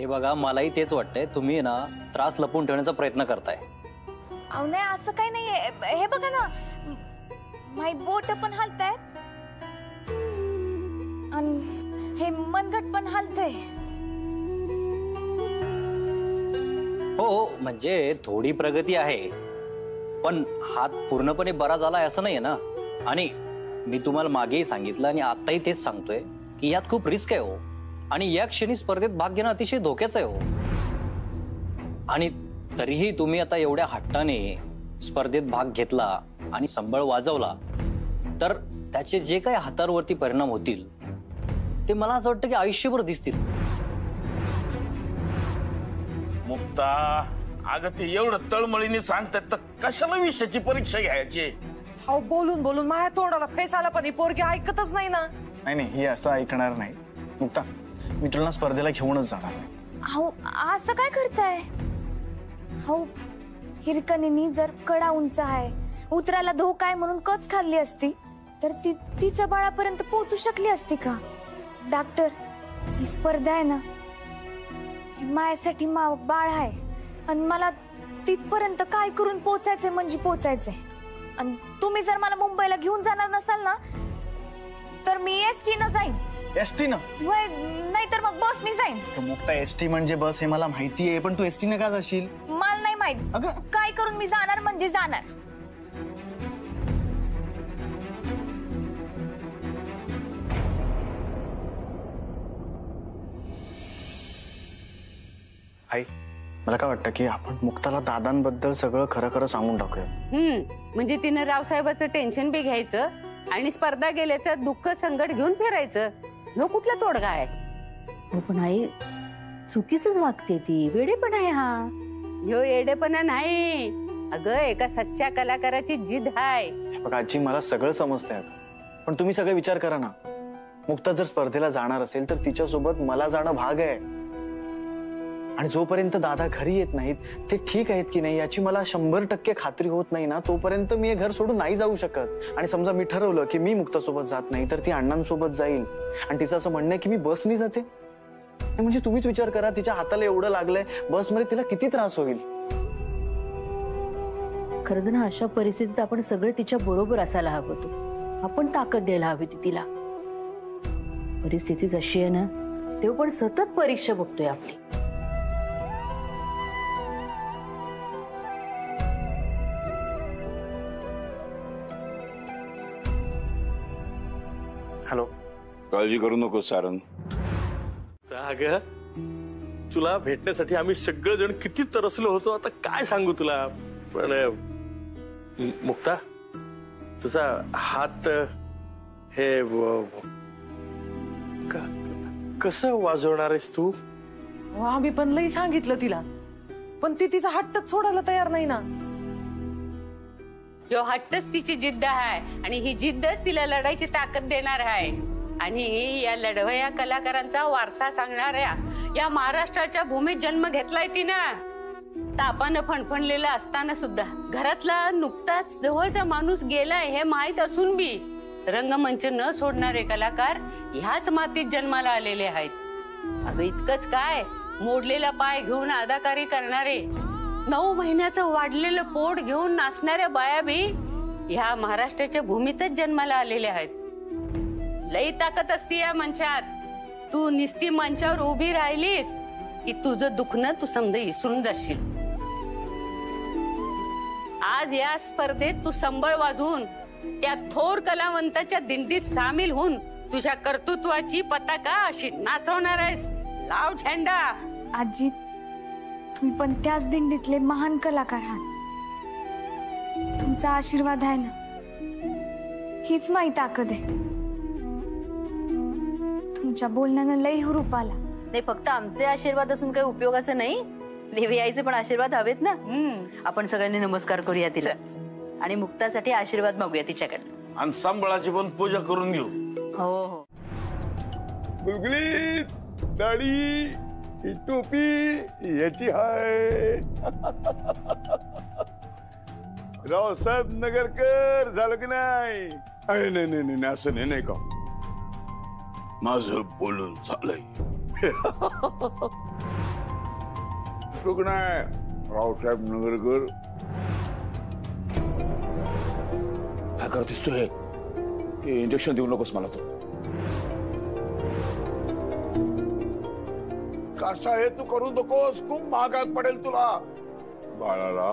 हे बघा, मलाही तेच वाटतंय, तुम्ही ना त्रास लपवून ठेवण्याचा प्रयत्न करताय. अहो नाही, असं काही नाहीये. हे बघा ना, माझी बोट पण हलतायत आणि हे मनगट पण हलतंय. हो, म्हणजे थोडी प्रगती आहे, पण हात पूर्णपणे बरा झालाय असं नाहीये ना. आणि मी तुम्हाला मागेही सांगितलं आणि आताही तेच सांगतोय की यात खूप रिस्क आहे हो, आणि या क्षणी स्पर्धेत भाग घेणं अतिशय धोक्याचं आहे हो. आणि तरीही तुम्ही आता एवढ्या हट्टाने स्पर्धेत भाग घेतला आणि संबळ वाजवला, तर त्याचे जे काही हातावरती परिणाम होतील ते मला असं वाटतं की आयुष्यभर दिसतील. मुक्ता, अगं ते एवढं तळमळीने सांगतात तर कशाला विषयाची परीक्षा घ्यायची? हो, बोलून बोलून माझ्या तोंडाला फेस आला, पण ही पोरगी ऐकतच नाही ना. नाही, ही असं ऐकणार नाही. मुक्ता, मी तुला स्पर्धेला घेऊनच जाणार. अहो असं काय करताय? हो, हिरकणीनी जर कडा उंच आहे, उतरायला धोका आहे म्हणून कच खाल्ली असती तर ती तिच्या बाळापर्यंत पोहोचू शकली असती का? डॉक्टर, ही स्पर्धा आहे ना, माझ्यासाठी बाळ आहे आणि मला तिथपर्यंत काय करून पोचायचंय म्हणजे पोचायचंय. आणि तुम्ही जर मला मुंबईला घेऊन जाणार नसाल ना, तर मी एसटी न जाईन. एसटी न? नाही तर मग बसनी जाईन. मुक्ता, एसटी म्हणजे बस हे मला माहिती आहे, पण तू एसटी न का जाशील? मला नाही माहित. काय करून मी जाणार म्हणजे जाणार. आई, मला काय वाटतं की आपण मुक्ताला दादांबद्दल सगळं खरं खरं सांगून टाकूया. म्हणजे तिनं रावसाहेबाचं टेन्शन बी घ्यायचं आणि स्पर्धा गेल्याचं दुःख संकट घेऊन फिरायचं. ह्यो कुठला तोडगा आहे? पण आई, चुकीच वागते ती, वेडेपणा आहे हा. ह्यो येडेपणा नाही अगं, एका सच्च्या कलाकाराची जिद आहे. बघा आजी, मला सगळं समजतंय, पण तुम्ही सगळे विचार करा ना. मुक्ता जर स्पर्धेला जाणार असेल तर तिच्यासोबत मला जाणं भाग आहे. आणि जोपर्यंत दादा घरी येत नाहीत ते ठीक आहेत की नाही याची मला 100% खात्री होत नाही ना, तोपर्यंत मी हे घर सोडून नाही जाऊ शकत. आणि समजा मी ठरवलं की मी मुक्तासोबत जात नाही तर ती अण्णांसोबत जाईल, आणि तिचं असं म्हणणं आहे की मी बसनी जाते. म्हणजे तुम्हीच विचार करा, तिच्या हाताला एवढं लागलंय, बसमध्ये तिला किती त्रास होईल. खरं ना, अशा परिस्थितीत आपण सगळे तिच्या बरोबर असायला हवं होतं. आपण ताकद द्यायला हवी ती तिला. परिस्थिती जशी आहे ना, तेव्हा पण सतत परीक्षा बघतोय आपली. हॅलो. काळजी करू नको सारंग. अगं, तुला भेटण्यासाठी आम्ही सगळेजण किती तरसलो होतो, आता काय सांगू तुला. पण मुक्ता, तुझा हात हे कसं वाजवणार आहेस तू? आम्ही पण लई सांगितलं तिला, पण ती तिचा हट्टच सोडायला तयार नाही ना. ह्यो हट्टच तिची जिद्द आहे आणि ही जिद्दच तिला लढायची ताकद देणार आहे. आणि या लढवया कलाकारांचा वारसा सांगणाऱ्या या महाराष्ट्राच्या भूमीत जन्म घेतलाय तिनं. तापानं फणफणलेलं असताना सुद्धा घरातला नुकताच जवळचा माणूस गेलाय हे माहित असून बी रंगमंच न सोडणारे कलाकार ह्याच मातीत जन्माला आलेले आहेत. अगं इतकंच काय, मोडलेला पाय घेऊन अदाकारी करणारे, 9 महिन्याचं वाढलेलं पोट घेऊन नाचणाऱ्या बाया बी ह्या महाराष्ट्राच्या भूमीतच जन्माला आलेल्या आहेत. लई ताकद असते या मंचात. तू निस्ती मंचावर उभी राहिलीस की तुझं दुखणं तू समजा विसरून जाशील. आज या स्पर्धेत तू संबळ वाजवून त्या थोर कलावंताच्या दिंडीत सामील होऊन तुझ्या कर्तृत्वाची पताका अशी नाचवणार आहेस. लाव झेंडा. आजी, तुम्ही पण त्याच दिंडीतले महान कलाकार आहात. तुमचा आशीर्वाद आहे ना, हीच माझी ताकद आहे. तुमच्या बोलण्यानं लई हुरूप आला. नाही, फक्त आमचे आशीर्वाद असून काही उपयोगाचं नाही, देवी आईचे पण आशीर्वाद हवेत ना. आपण सगळ्यांनी नमस्कार करूया तिला आणि मुक्तासाठी आशीर्वाद मागूया तिच्याकडे. आणि संबळाची पण पूजा करून घेऊ. हो हो. गुलगुली दाढी, ही टोपी याची हाय. रावसाहेब नगरकर झालं की नाही? नाही नाही नाही, असं नाही. नाही का, माझं बोलून झालंय. डॉक्टर का नाही रावसाहेब नगरकर. काय करतेस तू हे इंजेक्शन देऊ नकोस मला तू. कसा हे तू करू नकोस, खूप महागात पडेल तुला. बाळाला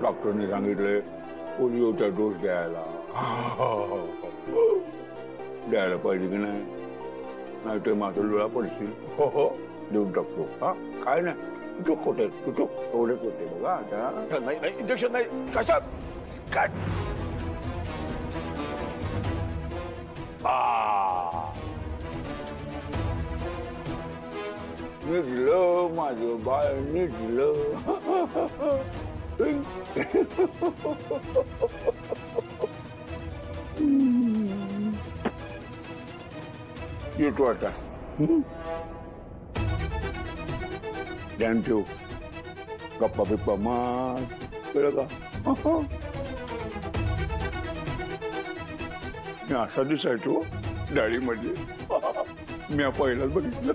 डॉक्टरने सांगितले पोलिओचा डोस द्यायला. द्यायला पाहिजे की नाही, नाही ते माझं डोळा पडतील. हो हो देऊन टाकतो. हा काय नाही चूक होते चूक एवढेच होते बघा. आता नाही नाही इंजेक्शन नाही. कशा काय निघलं माझं बाळ निघलं. येतो आता. ध्यान ठेव. गप्पा बिप्पा मार कळलं का. मी असा दिसायचो डाळीमध्ये. मी पहिलाच बघितलं.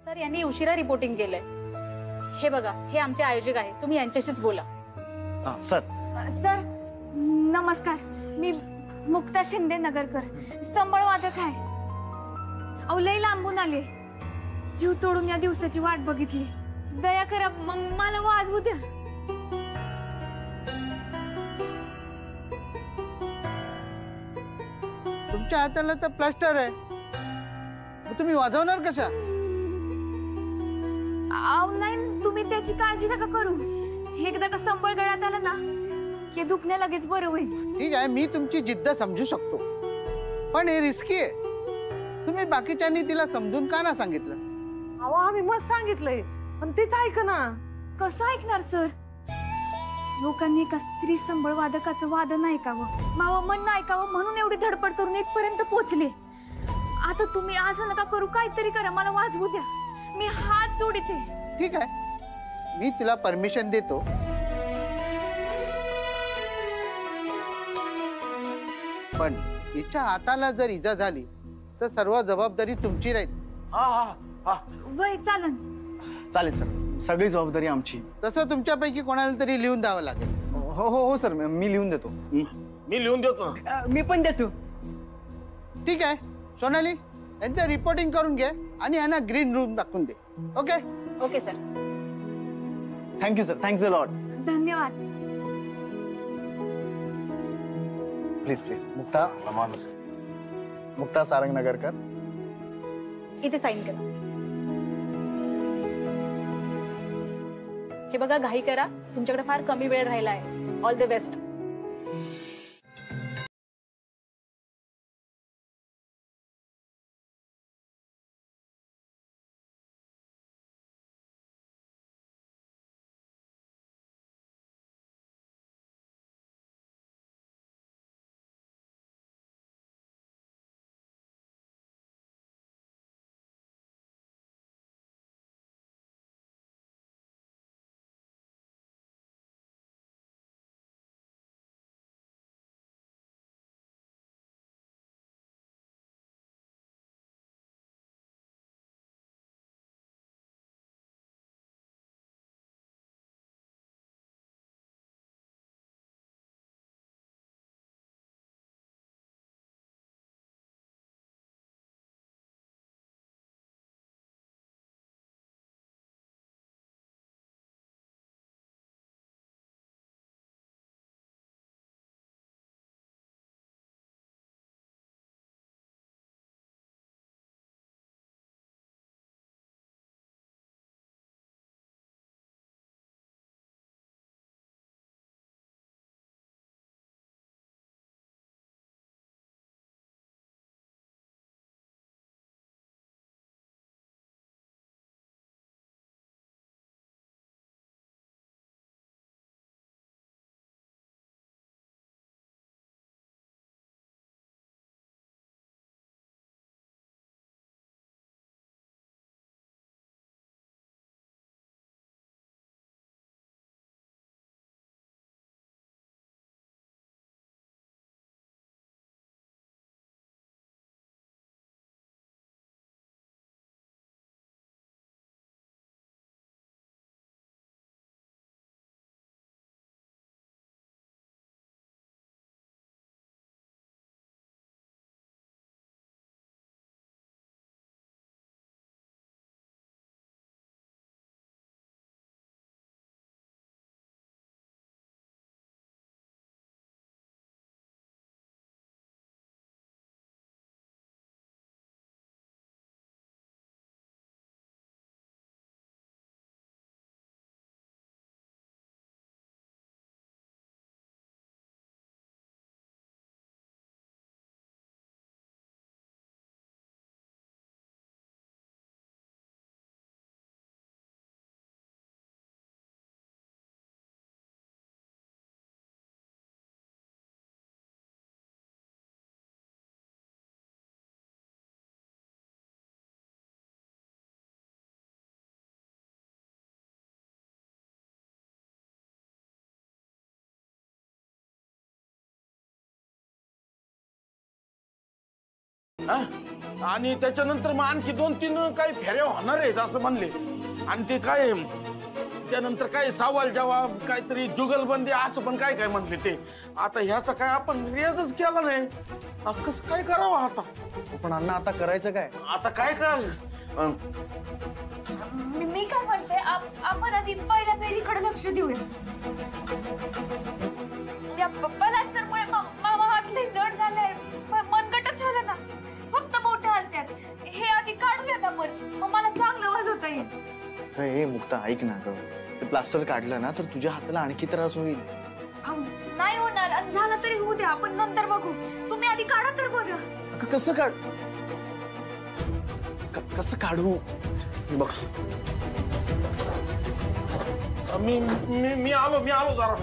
सर यांनी उशिरा रिपोर्टिंग केलंय. हे बघा हे आमचे आयोजक आहे, तुम्ही यांच्याशीच बोला. सर सर नमस्कार, मी मुक्ता शिंदे नगरकर, संबळ वादक आहे. अहो लई लांबून आले, जीव तोडून या दिवसाची वाट बघितली. दया करा मला वाजवू द्या. तुमच्या हाताला तर प्लास्टर आहे, मग तुम्ही वाजवणार कशा. अहो नाही तुम्ही त्याची काळजी नका करू. एकदा का संबळ गळ्यात आला ना की दुखणे लगेच बरं होईल. ठीक आहे, मी तुमची जिद्द समजू शकतो, पण हे रिस्की आहे. तुम्ही बाकीच्यांनी तिला समजून का ना सांगितलं. अहो आम्ही मस्त सांगितलंय पण तीच ऐक ना. कसं ऐकणार सर. लोकांनी एका स्त्री संबळ वादकाचं वादन ऐकावं, मावं म्हणणं ऐकावं म्हणून एवढी धडपड करून इथपर्यंत पोहोचले. आता तुम्ही आज नका करू, काहीतरी करा, मला वाजवू द्या. मी हात जोडते. ठीक आहे, मी तिला परमिशन देतो. पण तिच्या हाताला जर इजा झाली तर सर्व जबाबदारी तुमची राहील. हा हा हा वय चालन. चालेल सर, सगळी जबाबदारी आमची. तसं तुमच्यापैकी कोणाला तरी लिहून द्यावं लागेल. हो हो हो सर, मी लिहून देतो. मी लिहून देतो. मी पण देतो. ठीक आहे सोनाली, यांचं रिपोर्टिंग करून घे आणि यांना ग्रीन रूम दाखवून दे. Okay okay sir. Thank you sir, thanks a lot. धन्यवाद. Please please. मुक्ता सारंग नगरकर. इथे साईन करा. हे बघा घाई करा, तुमच्याकडे फार कमी वेळ राहिला आहे. All the best. हा? आणि त्याच्यानंतर मग आणखी 2-3 काही फेऱ्या होणार आहेत असं म्हणले. आणि ते काय त्यानंतर काय सवाल जवाब काहीतरी जुगलबंदी असं पण काय काय म्हणले ते. आता ह्याचा काय आपण रियाजच केला नाही. कसं काय करावं आता? पण अण्णा आता करायचं काय? आता काय काय मी काय म्हणते, आपण आधी पहिल्या फेरीकडे लक्ष देऊया. या बलात्कारामुळे मामा हात लई जड झालाय, मनगटच झालं ना, फक्त बोट हलत्यात. हे आधी काढूयात आपण, मग मला चांगलं वाजवता येईल. हे मुक्ता ऐक ना ग, ते प्लास्टर काढलं ना तर तुझ्या हाताला आणखी त्रास होईल. नाही होणार, आणि झालं तरी होऊ द्या, आपण नंतर बघू. तुम्ही आधी काढा तर बरं. कसं काढ कसं काढू मी बघतो. मी आलो जरा.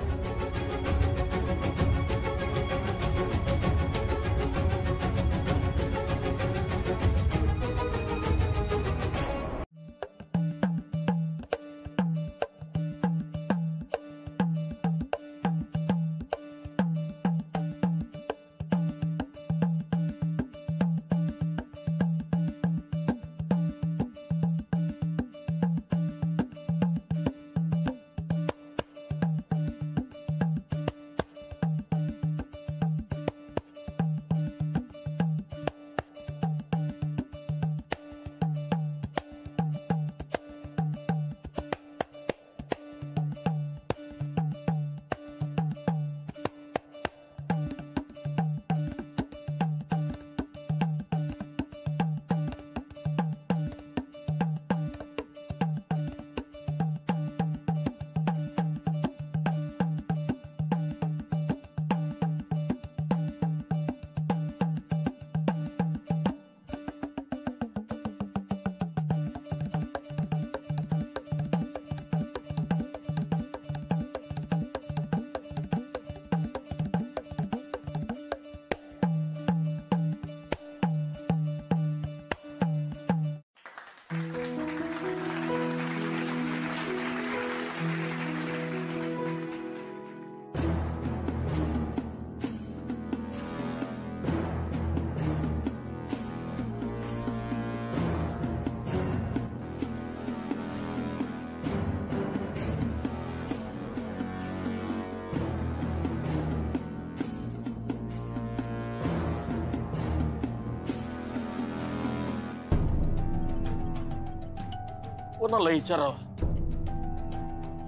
कोणाला विचारावं,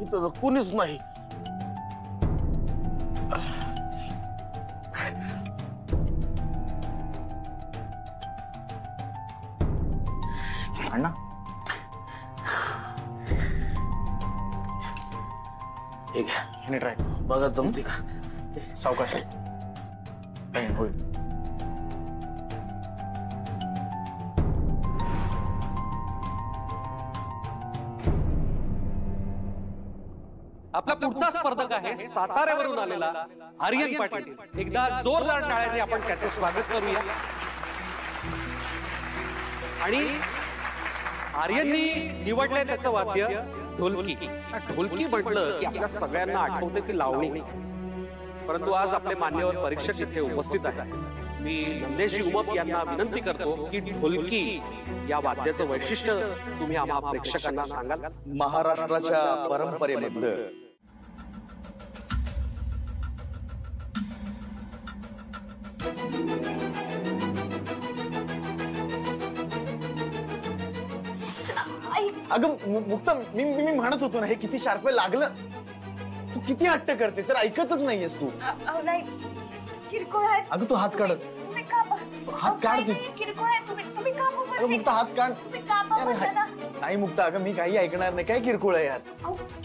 इथं कोणीच नाही. अण्णा ठीक आहे, ट्राय बघा जमते का. सावकाश होईल. आपला पुढचा स्पर्धक आहे साताऱ्यावरून आलेला आर्यन पाटील. एकदा जोरदार टाळ्यांनी आपण त्याचे स्वागत करूया. आणि आर्यननी निवडलंय त्याचं वाद्य ढोलकी. ढोलकी म्हटलं की आपल्या सगळ्यांना आठवते ती लावणी. परंतु आज आपले मान्यवर परीक्षक इथे उपस्थित आहेत. मी नंदेश उमप यांना विनंती करतो की ढोलकी या वाद्याचं वैशिष्ट्य तुम्ही आम्हा प्रेक्षकांना सांगाल. महाराष्ट्राच्या परंपरेमधलं अगं मुक्ता, मी म्हणत होतो ना, हे किती शार्प लागलं. तू किती हट्ट करतेस, तर ऐकतच नाहीयेस तू. नाही, किरकोळ आहे. अगं तू हात काढत, तुम्ही कापा. हात काढ. किरकोळ आहे, तुम्ही कापा बरं. मुक्ता हात काढ. तुम्ही कापा बरं ना. नाही मुक्ता, अगं मी काही ऐकणार नाही. काय किरकोळ आहे यार?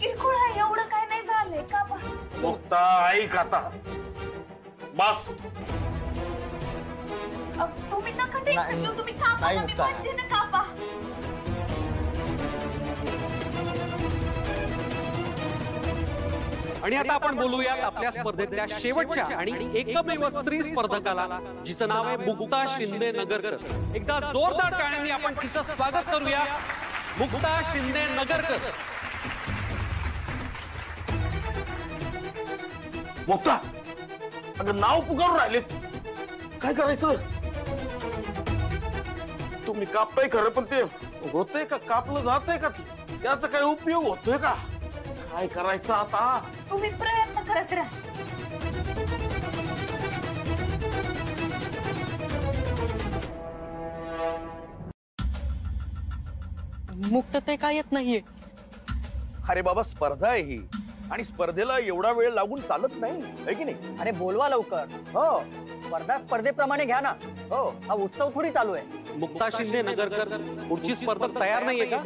किरकोळ आहे, एवढं काय नाही झालंय. कापा. मुक्ता ऐक आता, बस. तुम्ही नका टेन्शन घेऊ, तुम्ही कापा ना, मी म्हणते ना कापा. आणि आता आपण बोलूयात आपल्या स्पर्धेतल्या शेवटच्या आणि एकमेव स्त्री स्पर्धकाला, जिचं नाव आहे मुक्ता शिंदे नगरकर. एकदा जोरदार टाळ्यांनी आपण तिचं स्वागत करूया. मुक्ता शिंदे नगरकर. मुक्ता, अगं नाव पुकारून राहिले, काय करायचं? तुम्ही कापताय खरं, पण ते होतंय का? कापलं जातंय का? त्याचा काही उपयोग होतोय का? काय करायचं आता? तुम्ही प्रयत्न करत राहा. मुक्तता काय येत नाहीये. अरे बाबा, स्पर्धा आहे ही, आणि स्पर्धेला एवढा वेळ लागून चालत नाही, है की नाही? अरे बोलवा लवकर. हो, स्पर्धा स्पर्धेप्रमाणे घ्या ना. हो, हा उत्सव थोडी चालू आहे. मुक्ता शिंदे नगरकर पुढची स्पर्धक तयार नाहीये का?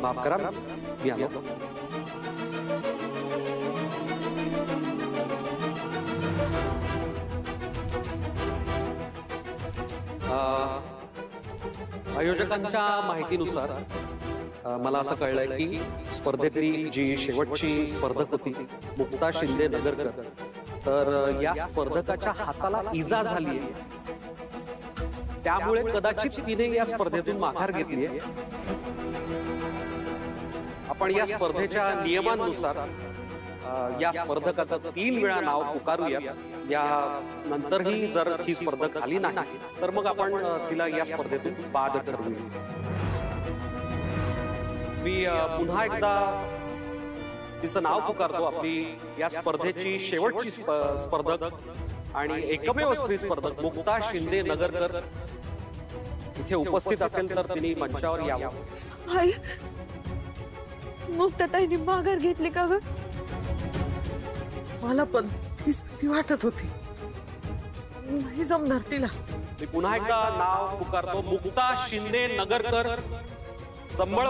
माफ करा, मी आलो. आयोजकांच्या माहितीनुसार मला असं कळलंय की स्पर्धेतली जी शेवटची स्पर्धक होती मुक्ता शिंदे नगरकर, तर या स्पर्धकाच्या हाताला इजा झाली आहे, त्यामुळे कदाचित तिने या स्पर्धेतून माघार घेतली आहे. आपण या स्पर्धेच्या नियमांनुसार या स्पर्धकाचं 3 वेळा नाव पुकारूया. या नंतरही जर ही स्पर्धक आली नाही तर मग आपण तिला या स्पर्धेतून बाद ठरवूया. मी पुन्हा एकदा तिचं नाव पुकारतो. आपली या स्पर्धेची शेवटची स्पर्धक आणि एकमेव स्त्री स्पर्धक मुक्ता शिंदे नगरकर इथे उपस्थित असेल तर तिने मंचावर यावं. आई, मुक्ताताईने माघार घेतली का ग? मला पण तीच भीती वाटत होती. नाही जमणार तिला. मी पुन्हा एकदा नाव पुकारतो. मुक्ता शिंदे नगरकर. संबळ.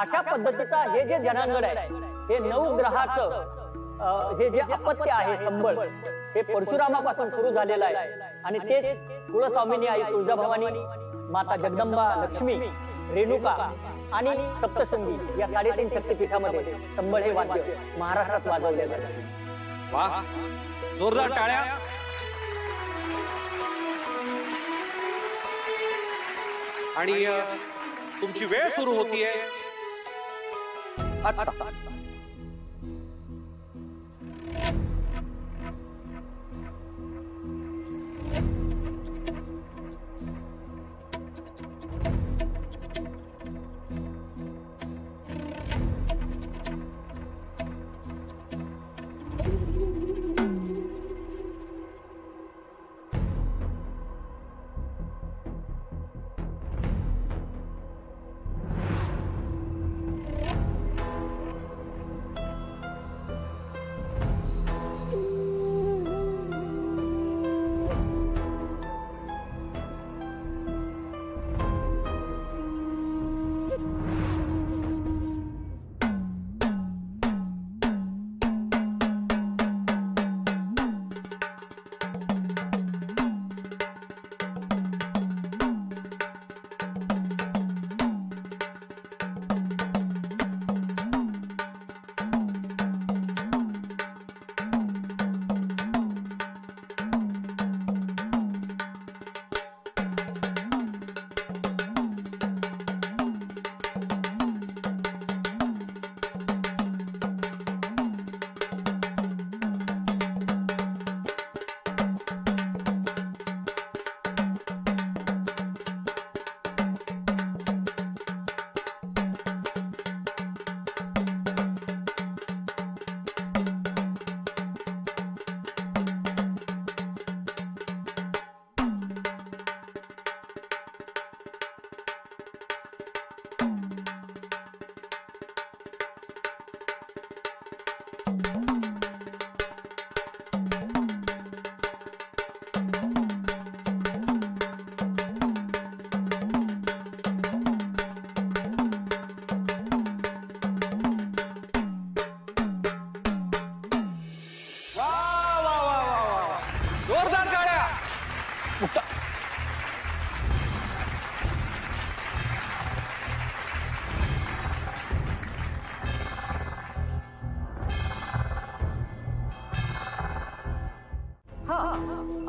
अशा पद्धतीचा हे जे जनांगण आहे, हे 9 ग्रहाचं हे जे अपत्य आहे संबळ, हे परशुरामापासून सुरू झालेलं आहे. आणि ते कुलस्वामिनी आई तुळजाभवानी, माता जगदंबा, लक्ष्मी, रेणुका आणि सप्तशृंगी या 3.5 शक्तीपीठामध्ये संबळ हे वाद्य महाराष्ट्रात वाजवले जाते. वाह, जोरदार टाळ्या. आणि तुमची वेळ सुरू होतीये आता.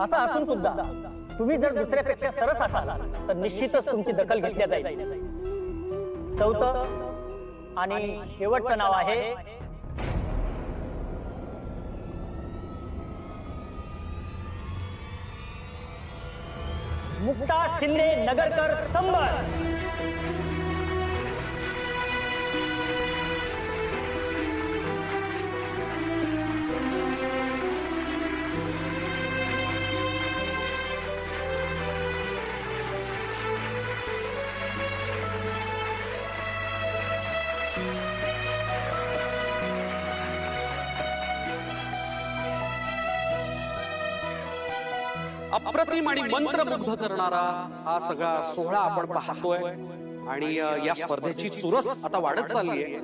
असं असून सुद्धा तुम्ही जर दुसऱ्यापेक्षा सरस असाल तर निश्चितच तुमची दखल घेतली जाईल. 4थं आणि शेवटचं नाव आहे मुक्ता शिंदे नगरकर संबळ. अप्रतिम आणि मंत्रमुग्ध करणारा हा सगळा सोहळा आपण पाहतोय आणि या स्पर्धेची चुरस आता वाढत चालली आहे.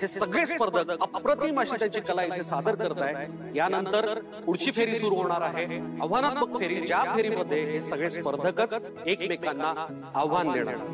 हे सगळे स्पर्धक अप्रतिम अशी त्यांची कला इथे सादर करताय. यानंतर पुढची फेरी सुरू होणार आहे, आव्हानात्मक फेरी, ज्या फेरीमध्ये हे सगळे स्पर्धकच एकमेकांना आव्हान देणार.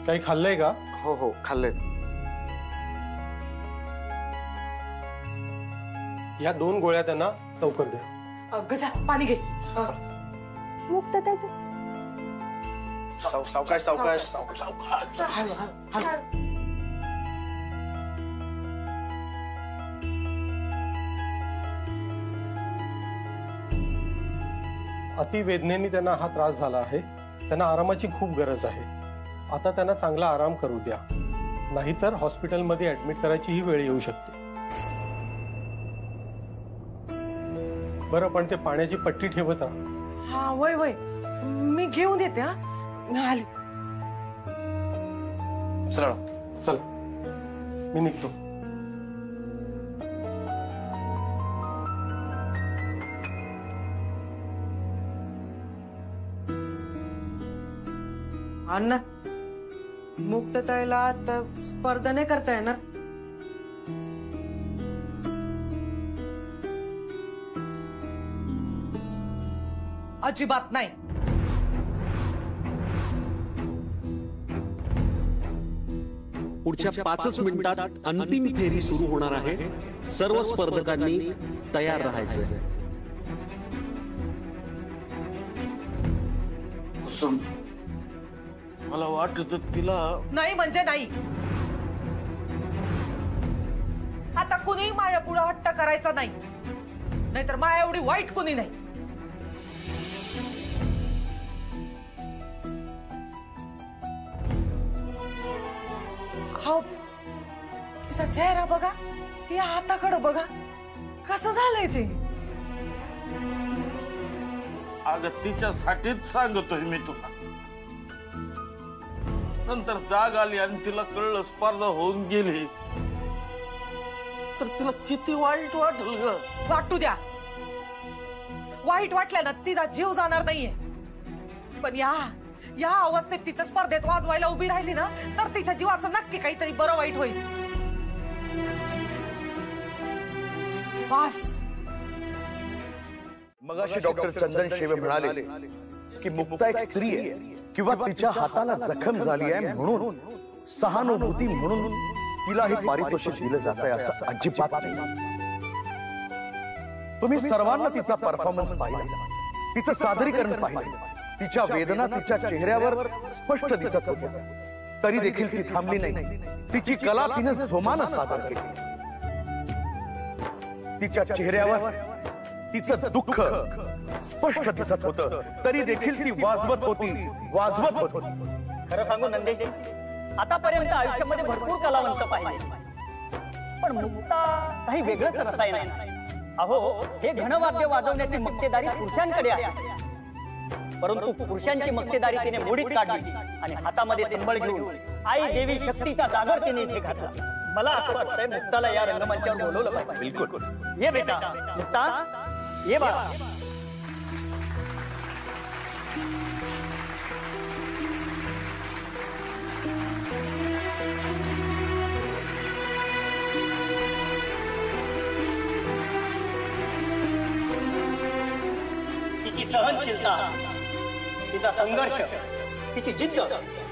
काही खाल्लंय का? हो हो खाल्लंय. या 2 गोळ्या त्यांना लवकर द्या. गजा पाणी घे. मुक्त त्याचं सावकाश सावकाश. अतिवेदनेने त्यांना हा त्रास झाला आहे. त्यांना आरामाची खूप गरज आहे. आता त्यांना चांगला आराम करू द्या, नाहीतर हॉस्पिटलमध्ये ऍडमिट करायची ही वेळ येऊ शकते. बरं, पण ते पाण्याची पट्टी ठेवत राहा. हा वय वय मी घेऊन येते. हा आली. चला चल मी निघतो. अण्णा मुक्तताईला आता स्पर्धा नाही करता येणार? अजिबात नाही. पुढच्या 5 मिनिटात अंतिम फेरी सुरू होणार आहे. सर्व स्पर्धकांनी तयार राहायचं. मला वाटत तिला नाही म्हणजे नाही. आता कुणी माया पुढे हट्ट करायचा नाही, नाहीतर माया एवढी वाईट कुणी नाही. हो, तिचा चेहरा बघा, ती हाताकडे बघा, कसं झालंय ते. अगं तिच्यासाठीच सांगतोय मी तुला. नंतर जाग आली आणि तिला कळलं स्पर्धा होऊन गेली तर तिला किती वाईट वाटल ग. वाटू द्या. वाईट वाटल्यानं तिचा जीव जाणार नाहीये, पण या अवस्थेत तिथं स्पर्धेत वाजवायला उभी राहिली ना तर तिच्या जीवाचं नक्की काहीतरी बरं वाईट होईल. बस. मगाशी डॉक्टर चंदन शेवे म्हणाले की मुक्ता एक स्त्री आहे किंवा तिच्या हाताला जखम झाली आहे म्हणून सहानुभूती म्हणून तिला हे पारितोषिक दिलं जात आहे असं अजिबात नाही. तुम्ही सर्वांना तिचा परफॉर्मन्स पाहिला, तिचं सादरीकरण पाहिलं, तिच्या वेदना तिच्या चेहऱ्यावर स्पष्ट दिसत होत्या, तरी देखील ती थांबली नाही. तिची कला तिने जोमानं सादर केली. तिच्या चेहऱ्यावर तिचं दुःख स्पष्ट दिसत होतं, तरी देखील ती वाजवत होती. खरं सांगू नंदेश, आतापर्यंत आयुष्यामध्ये भरपूर कलावंत पाहिले, पण मुक्ता काही वेगळंच रसायन आहे. अहो, हे घनवाद्य वाजवण्याची मक्तेदारी पुरुषांकडे आहे, परंतु पुरुषांची मक्तेदारी तिने मोडीत काढली आणि हातामध्ये संबळ घेऊन आई देवी शक्तीचा जागर तिने इथे घातला. मला असं वाटतंय मुक्ताला या रंगमंचावर बोलवलं पाहिजे. बिलकुल. ये बेटा, मुक्ता ये बाळा. तिची सहनशीलता, तिचा संघर्ष, तिची जिद्द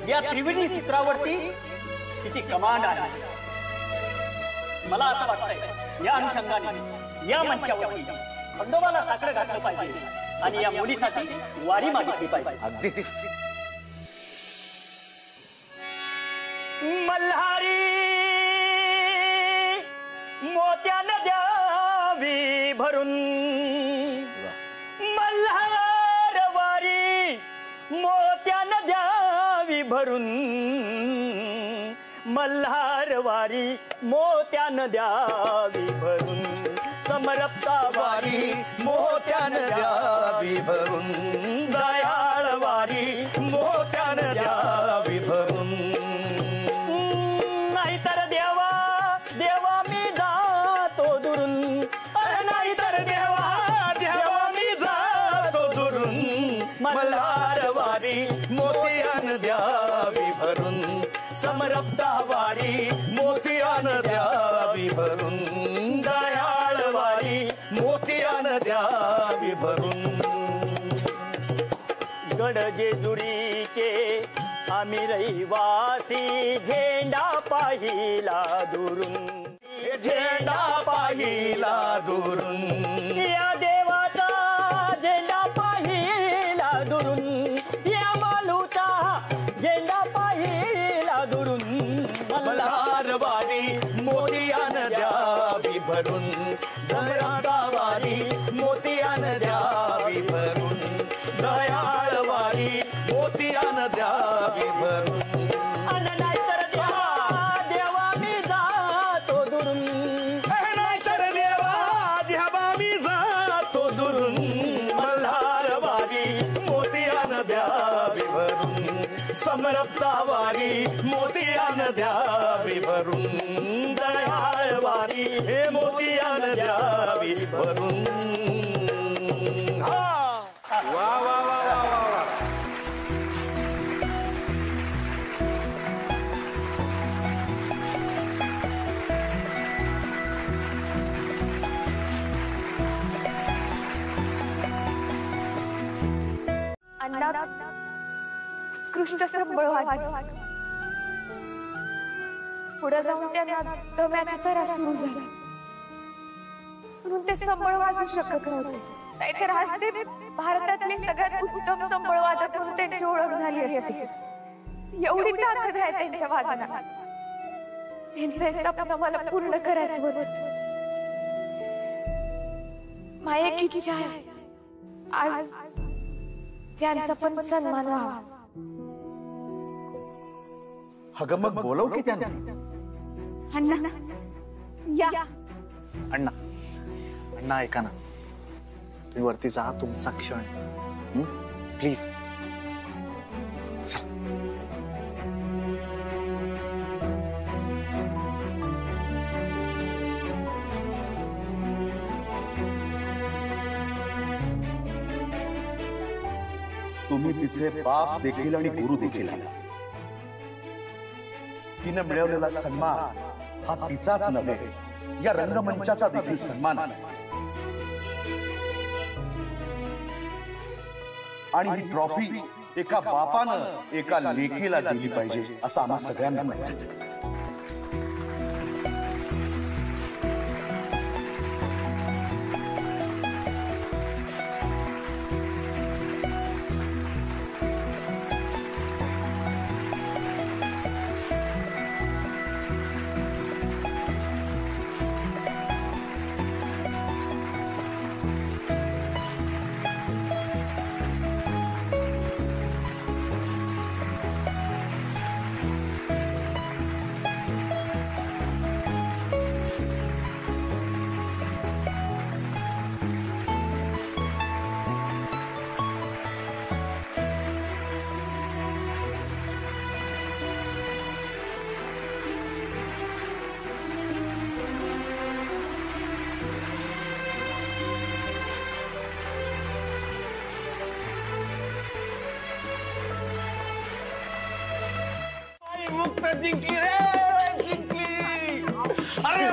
या त्रिवेणी चित्रावरती तिची कमांड आहे. मला असं वाटतंय या अनुषंगाने या मंचावरती खंडोबाला साकडं घातलं पाहिजे आणि या मुलीसाठी वारी मागितली पाहिजे. अगदीच. मल्हारी मोत्यानं द्यावी भरून, मल्हार वारी मोत्यानं द्यावी भरून, मल्हार वारी मोत्यानं द्यावी भरून, समरप्ता वारी मोत्यानं द्यावी भरून, दयाळ वारी मोत्यानं द्यावी भरून. नाहीतर देवा देवा मी जातो दुरून, नाहीतर देवा देवा मी जातो दुरून, मल्हार वारी मोत्यानं द्यावी भरून, समरप्ता वारी मोत्यानं द्यावी भरून, दयाळ वारी मोत्यानं द्यावी भरून. गड जेजुरीचे आम्ही रहिवासी झेंडा पाहिला दुरून, झेंडा पाहिला दुरून, या देवाचा झेंडा पाहिला दुरून, या मालूचा झेंडा पाहिला दुरून, मल्हार वारी मोत्यानं द्यावी भरून, समरप्ता वारी मोत्यानं द्यावी भरून, दयाळ वारी मोत्यानं द्यावी भरून. नाहीतर देवा देवा मी जातो दुरून, नाहीतर देवा देवा मी जातो दुरून, मल्हार वारी मोत्यानं द्यावी भरून, समरप्ता वारी मोत्यानं द्यावी भरून, दयाळ वारी हे मोत्यानं द्यावी भरून. वा वा वा वा वा. उत्कृष्ट संबळ वाजले. पुढे जाऊन त्यांना दम्याचा त्रास सुरू झाला म्हणून ते संबळ वाजवू शकत नव्हते. नाहीतर आज ते भारतातले सगळ्यात उत्तम संबळ वादक म्हणून त्यांची ओळख झाली असती. एवढी ताकद आहे त्यांच्या वादनात. त्यांचं स्वप्न मला पूर्ण करायचं होतं. माझी एक इच्छा आहे, आज त्यांचा पण सन्मान व्हावा. अगं मग बोलव की त्यांना. अण्णा या. अण्णा अण्णा ऐका ना, तुम्ही वरती जा, तुमचा क्षण प्लीज. तुम्ही तिचे बाप देखील आणि गुरु देखील आहे. तिने मिळवलेला सन्मान हा तिचाच नव्हे, या रंगमंचाचा देखील सन्मान आहे. आणि ही ट्रॉफी एका बापानं एका लेकीला दिली पाहिजे असं आम्हा सगळ्यांना वाटतं. मुक्त जिंकली रे, जिंकली. अरे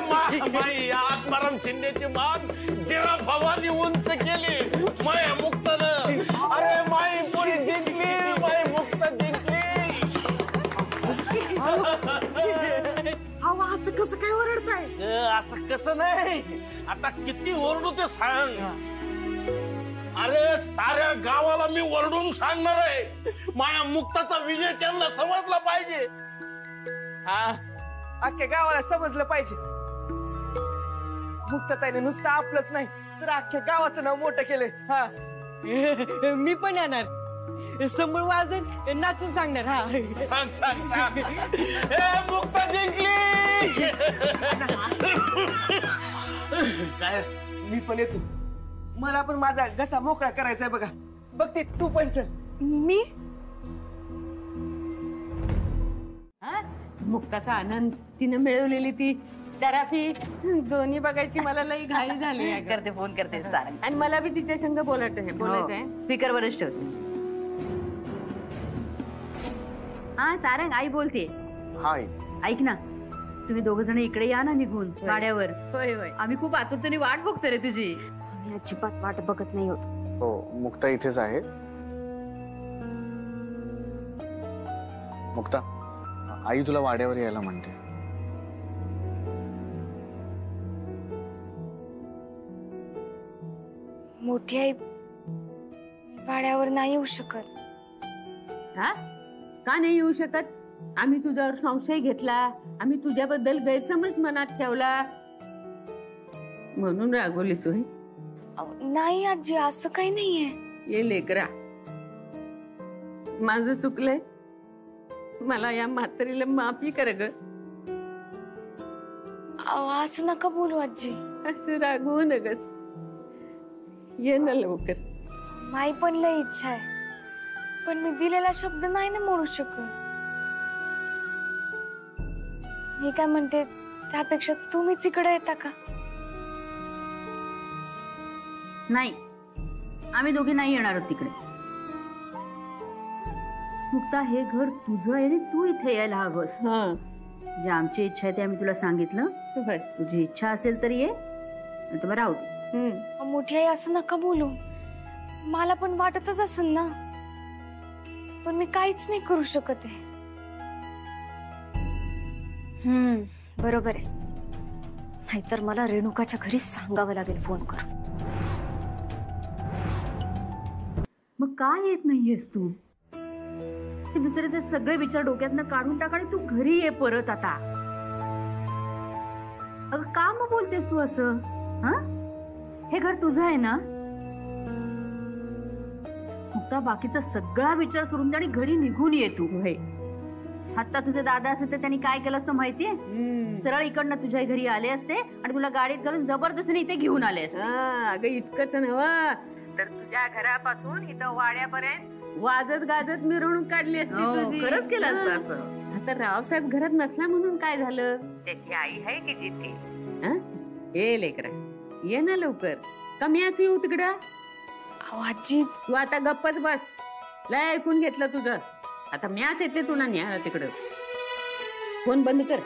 माई आत्माराम शिंदेची मान जिरा भवानी उंच केली माय मुक्तन. अरे माई पुरी जिंकली, माई मुक्त जिंकली. असं कसं काय ओरडताय? असं कसं नाही, आता किती ओरडू ते सांग. अरे साऱ्या गावाला मी ओरडून सांगणार आहे, माया मुक्ताचा विजय त्यांना समजला पाहिजे. हा, अख्ख्या गावाला समजलं पाहिजे. मुक्तताईने नुसतं आपलंच नाही तर अख्ख्या गावाचं नाव मोठं केलंय. हा, मी पण येणार, संबळ वाजन नाचून सांगणार. हा, सांग सांग सांग. ए मुक्ता जिंकली. काय मी पण येतो, मला पण माझा घसा मोकळा करायचा आहे. बघा बघते तू पण चल. मी मुक्ताचा आनंद तिने मिळवलेली ती थेरपी दोन्ही बघायची मला लई घाई झाली. करते, फोन करते सारंग. आणि मला बी तिच्या संग बोलायचं आहे. स्पीकर वरच ठेवते. हा सारंग, आई बोलते. हाय, ऐक ना, तुम्ही दोघ जण इकडे या ना निघून गाड्यावर. होय होय, आम्ही खूप आतुरतेने वाट बघतो रे तुझी. आम्ही अजिबात वाट बघत नाही होत. हो, मुक्ता इथेच आहे. मुक्ता, आई तुला वाड्यावर यायला म्हणते. मोठी आई वाड्यावर नाही येऊ शकत. हा, का नाही येऊ शकत? आम्ही तुझ्यावर संशय घेतला, आम्ही तुझ्याबद्दल गैरसमज मनात ठेवला म्हणून रागवलीस होय? नाही आजी, असं काही नाहीये. ये लेकरा, माझं चुकलंय, मला या म्हातारीला माफी कर ग. असं नका बोलू आजी. असं रागवू नगस, ये ना लवकर. माई पण लई इच्छा आहे, पण मी दिलेला शब्द नाही ना मोडू शकत. मी काय म्हणते, त्यापेक्षा तुम्हीच इकडे येता का? नाही, आम्ही दोघे नाही येणार आहोत तिकडे. मुक्ता, हे घर तुझं आहे आणि तू इथे यायला हवंस. जे आमची इच्छा आहे ते आम्ही तुला सांगितलं. तुझी इच्छा असेल तर ये, तर मग राहू दे. मोठी आई असं नका बोलू, मला पण वाटतच असेल ना. पण मी काहीच नाही करू शकत आहे. बरोबर आहे. नाहीतर मला रेणुकाच्या घरी सांगावं लागेल फोन कर. मग काय येत नाहीयेस तू? ते दुसरे ते सगळे विचार डोक्यातनं काढून टाक आणि तू घरी ये परत आता. अगं का मग बोलतेस तू असं? हा, हे घर तुझं आहे ना? मुक्ता, बाकीचा सगळा विचार सोडून दे आणि घरी निघून ये तू. आता तुझे दादा असते तर त्यांनी काय केलं असतं माहितीये? सरळ इकडनं तुझ्या घरी आले असते आणि तुला गाडीत घालून जबरदस्तीने इथे घेऊन आले असते. अगं इतकंच नव्हं तर तुझ्या घरापासून इथं वाड्यापर्यंत वाजत गाजत मिरवणूक काढली असती तुझी. खरंच केलं असतं असं. आता रावसाहेब घरात नसला म्हणून काय झालं? त्याची आई आहे की जिथे. ये लेकरा, ये ना लवकर. कमीच येऊ तिकडं. आजी, तू आता गप्पच बस. लय ऐकून घेतलं तुझं. आता म्याच येते तुला न्यायला तिकडं. फोन बंद कर.